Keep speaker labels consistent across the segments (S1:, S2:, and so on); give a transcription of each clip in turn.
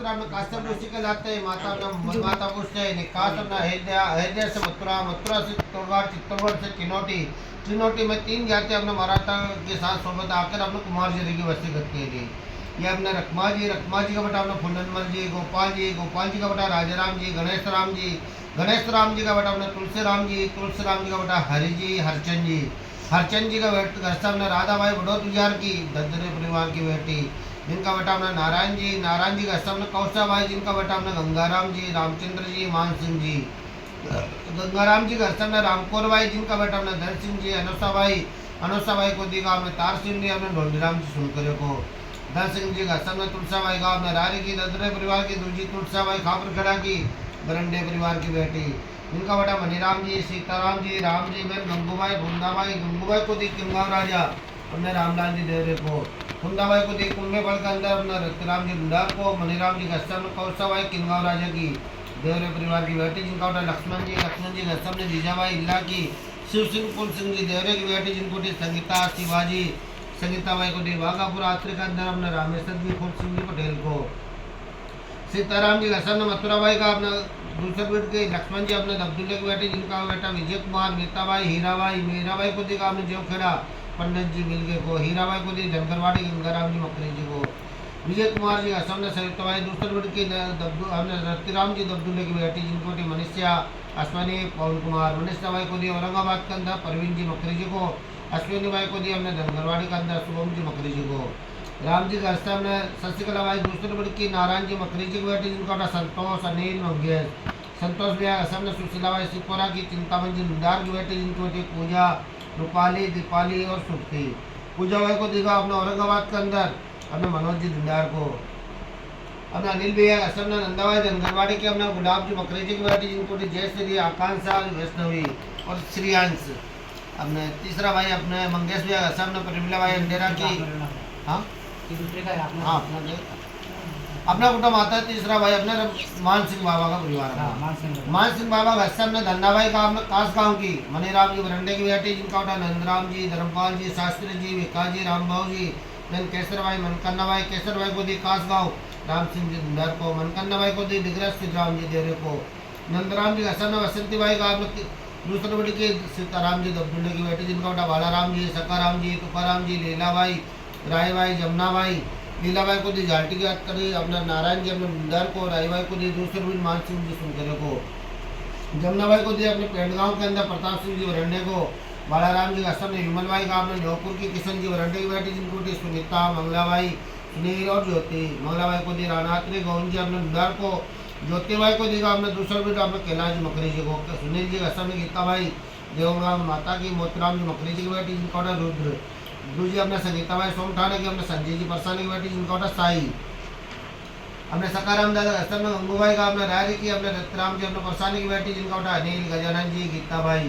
S1: अपना काश्यप ऋषि के लाते हैं माता पूछते हैं निकास अपना अयोध्या से मथुरा, मथुरा से चित्तौड़गढ़, चित्तौड़गढ़ से चिनोटी, चिनोटी में 3 जाति अपने मराठा के साथ सोबत आकर अपने कुमार जी की बस्ती करती है। ये अपने रखमा जी का बेटा अपना फुलनमल जी, गोपाल जी का बेटा राजाराम जी, गणेश राम जी का बेटा अपना तुलसी राम जी का बेटा हरि जी, हरचंद जी का बेटा अपने राधाबाई बड़ोतुजार की दद्दरे परिवार की बेटी, जिनका बेटा अपना नारायण जी का अपना कौशाबाई, जिनका बेटा अपना गंगाराम जी, रामचंद्र जी, मान सिंह जी, गंगाराम जी का अपना रामकोर भाई, जिनका बेटा अपना धन सिंह जी, अनुषा भाई को दिखा अपने तार सिंह जी, अपने ढोलराम जी सुनकर को धन सिंह जी का अपना तुलसाबाई का अपने रारी की ददरे परिवार की दूजी तुलसाबाई खापर खड़ा की बरंडे परिवार की बेटी, जिनका बेटा मनीराम जी, सीताराम जी, राम जी, बहन गंगूबाई को दी किंगाव राजा अपने रामलाल जी देवरे को, कुंदाबाई को दी कुंभे बल के अंदर अपना रतराम जी लुंडार को, मनीराम जी गस्सम कौसाबाई किंगाव राजा की देवरे परिवार की बेटी, जिनका बेटा लक्ष्मण जी गस्सम ने जीजाबाई इल्ला की, शिव सिंह कुल सिंह जी देवरे की बेटी, जिनको दी संगीताबाई को दी वाघापुर आत्री के अंदर अपने रामेश्वर जी फूल सिंह जी पटेल को, सीताराम जी गस्सम ने मथुराबाई का अपना दूसरे बेट के लक्ष्मण जी अपने अब्दुल्ले की बेटी, जिनका बेटा विजय कुमार, मीराबाई को दी अपने जेवखेड़ा पंडित जी मिलके को, हीराबाई को दी धनगरवाड़ी गंगाराम जी मकरी जी को, विजय कुमार जी असम ने संयुक्तबाई दूसरे बेट की हमने रतिराम जी दब्दुल्ले की बेटी, जिनको दी मनीषा अश्वनी पवन कुमार, मनीषाबाई को दी औरंगाबाद के अंदर परवीन जी मकरी जी को, अश्विनी बाई को दी हमने धनगरवाड़ी के अंदर शुभम जी मकरी जी को, राम जी का हमने शशिकलाबाई दूसरे बेट की नारायण जी मकरी जी की बेटी, जिनका संतोष अनिल मंगेश, संतोष भैया असम ने सुशीलाबाई सिपोरा की, चिंतामन जी मुंडार की बेटी, जिनको थी पूजा, रूपाली, दीपाली और सुप्ति, पूजा बाई को दिखा अपने औरंगाबाद के अंदर अपने मनोज जी दुंडार को, अपने अनिल भैया असम ने नंदाबाई धनगरवाड़ी के अपने गुलाब जी मकरी जी की बेटी, जिनको थी जयश्री, आकांक्षा, वैष्णवी और श्रीयांश, अपने तीसरा भाई अपने मंगेश भैया असम ने परिमला बाई अंडेरा की, हाँ अपना कुटुंब आता है। तीसरा भाई अपने मान सिंह बाबा का परिवार है। मान सिंह बाबा घस्सम ने धन्नाबाई का अपने कास गांव की, मनीराम जी बरंडे की बेटी, जिनका बेटा नंदराम जी, धर्मपाल जी, शास्त्री जी, विकास जी, रामभाव जी, then केसरबाई मनकन्नाबाई, केसरबाई को दी कास गांव राम सिंह जी धुंधार को, मनकन्नाबाई को दी दिग्रज सीताराम जी देवरे को, नंदराम जी घस्सम ने वसंतीबाई का दूसरे बेटी की सीताराम जी दब्दुल्ले की बेटी, जिनका बेटा बालाराम जी, सकाराम जी, तुकाराम जी, लीलाबाई, रायबाई, जमुनाबाई, लीलाबाई को दी झाल्टी की बात करी, अपना नारायण जी अपने मुंडार को, रायबाई को दी दूसरे बेटी मान सिंह जी सुनकरे को, जमुनाबाई को दी अपने पेंडगांव के अंदर प्रताप सिंह जी वरंडे को, बालाराम जी घस्सम ने विमलबाई का अपने जौहपुर की किशन जी वरंडे की बेटी, जिनको दी सुनीता, मंगलाबाई, सुनील और ज्योति, मंगलाबाई को दी रानात्री गौन जी अपने मुंडार को, ज्योतिबाई को दी अपने दूसरे बेटा अपने कैलाश जी मकरी जी को, सुनील जी घस्सम ने गीताबाई देवराम माता की, मोतीराम जी मकरी जी की बेटी, जिनका बेटा रुद्र, दूसरी अपने संगीताबाई सोमठाने की, अपने संजय जी परसानी की बेटी, जिनका बेटा साई, अपने सकाराम दादा घस्सम ने गंगूबाई का अपने रायरी की, अपने रतराम जी अपने परसानी की बेटी, जिनका बेटा अनिल, गजानन जी, गीताबाई,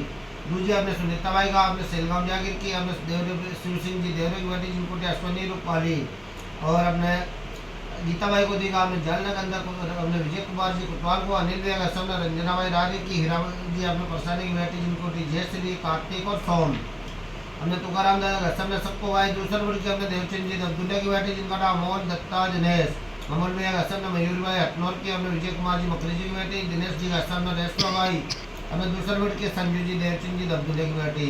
S1: दूसरी अपने सुनीताबाई का अपने सेलगांव जागीर की, अपने देवरे शिव सिंह जी देवरे की बेटी, जिनको अश्वनी रूपाली, और अपने गीताबाई को दिखा अपने जलनगर अंदर अपने विजय कुमार जी कुटवाल को, अनिल भैया घस्सम ने रंजनाबाई रारी की, हीरा जी अपने परसानी की बेटी, जिनको जयश्री, कार्तिक और सोम, हमने तुकाराम दादा घस्सम ने सबको भाई दूसरे बेटी के, अपने देवचंद जी दब्दुल्ले की बेटी, जिनका नाम अमोल दत्ता दिनेश, अमोल भैया घस्सम ने मयूर भाई हटनौर की, अपने विजय कुमार जी मकरी जी की बेटी, दिनेश जी घस्सम ने रेशमा भाई, अपने दूसरे बेटी के संजू जी देवचंद जी दब्दुल्ले की बेटी,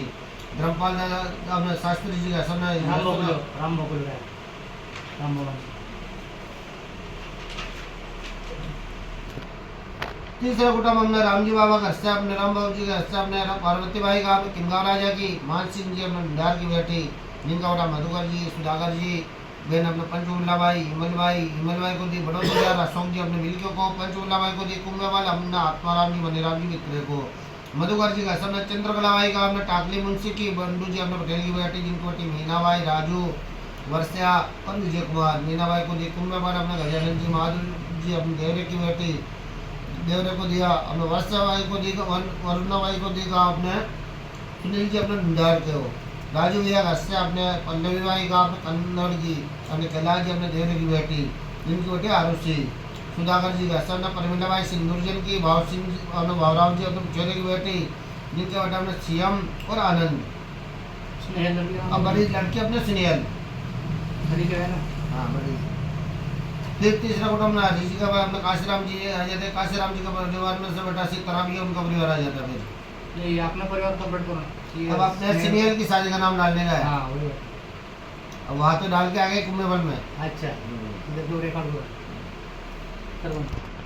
S1: धर्मपाल दादा अपने शास्त्री जी घस्सम ने राम भवन। तीसरा कुटुंब हमने रामजी बाबा घर से, अपने राम बाबू जी घर से, अपने पार्वती बाई का, अपने किंगाव राजा की, मान सिंह जी अपने मुंडार की बेटी, जिनका बेटा मधुकर जी, सुधाकर जी, बहन अपने पंचउल्लाबाई, हिमलबाई को दी बड़ोदरा, अशोक जी अपने मिलके को, पंचउल्लाबाई को दी कुंभवाल, अपने आत्माराम जी, मनीराम जी मित्र को, मधुकर जी घस्सम ने चंद्रकलाबाई का, अपने टाकली मुंशी की, बंडू जी अपने पटेल की बेटी, जिनको बेटी मीनाबाई, राजू, वर्षा और विजय कुमार, मीनाबाई को दी कुंभवाल, अपने गजानन जी, माधुर जी अपने देवरे की बेटी, देवरे को दिया, अपने वर्षाबाई को दी, वरुणाबाई को दिया अपने सुनील जी अपने मुंडार के हो, राजू भैया घर से अपने पल्लवी बाई का, अपने कन्नड़ जी, अपने कैलाश जी अपने देवरे की बेटी, जिनकी बेटी आरुषि, सुधाकर जी घस्सम ने परमिला बाई सिंदूरजन की, भाव सिंह अपने भावराव जी अपने चेहरे की बेटी, जिनके बेटा अपने सीएम और आनंद, अब बड़ी लड़की अपने स्नेहल, हाँ बड़ी फिर तीसरा कुटुंब ना ऋषि का अपना काशीराम जी आ जाते हैं। काशीराम जी का परिवार में से बेटा सीताराम जी उनका परिवार आ जाता है। फिर
S2: ये अपना परिवार कंप्लीट करो।
S1: अब अपने सीनियर की शादी का नाम डालने का है।
S2: हाँ वही।
S1: अब वहाँ तो डाल के आ गए कुंभे वन में।
S2: अच्छा देखो रिकॉर्ड करो।